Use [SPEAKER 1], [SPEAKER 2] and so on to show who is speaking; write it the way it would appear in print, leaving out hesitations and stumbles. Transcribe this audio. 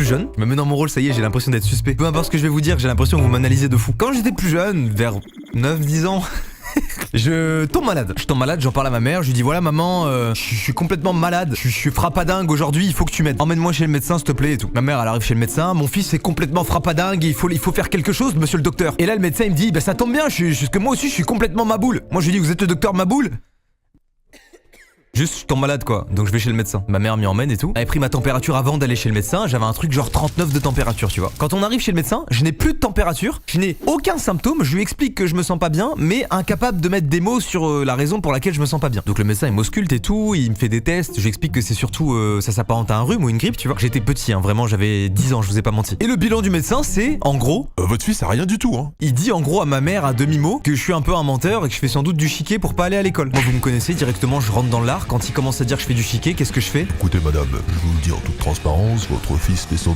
[SPEAKER 1] jeune, je me mets dans mon rôle, ça y est, j'ai l'impression d'être suspect. Peu importe ce que je vais vous dire, j'ai l'impression que vous m'analysez de fou. Quand j'étais plus jeune, vers 9-10 ans... Je tombe malade, j'en parle à ma mère, je lui dis voilà maman, je suis complètement malade, je suis frappadingue aujourd'hui, il faut que tu m'aides. Emmène-moi chez le médecin s'il te plaît et tout. Ma mère elle arrive chez le médecin, mon fils est complètement frappadingue, il faut faire quelque chose monsieur le docteur. Et là le médecin il me dit bah ça tombe bien, parce que moi aussi je suis complètement maboule. Moi je lui dis vous êtes le docteur Maboule? Juste, je tombe malade quoi, donc je vais chez le médecin. Ma mère m'y emmène et tout. Elle avait pris ma température avant d'aller chez le médecin, j'avais un truc genre 39 de température, tu vois. Quand on arrive chez le médecin, je n'ai plus de température, je n'ai aucun symptôme, je lui explique que je me sens pas bien, mais incapable de mettre des mots sur la raison pour laquelle je me sens pas bien. Donc le médecin il m'ausculte et tout, il me fait des tests, je lui explique que c'est surtout ça s'apparente à un rhume ou une grippe, tu vois. J'étais petit, hein, vraiment, j'avais 10 ans, je vous ai pas menti. Et le bilan du médecin c'est, en gros...
[SPEAKER 2] Votre fils a rien du tout, hein.
[SPEAKER 1] Il dit en gros à ma mère à demi-mot que je suis un peu un menteur et que je fais sans doute du chiquet pour pas aller à l'école. Moi vous me connaissez, directement je rentre dans l'art, quand il commence à dire que je fais du chiquet, qu'est-ce que je fais?
[SPEAKER 2] Écoutez madame, je vous le dis en toute transparence, votre fils fait son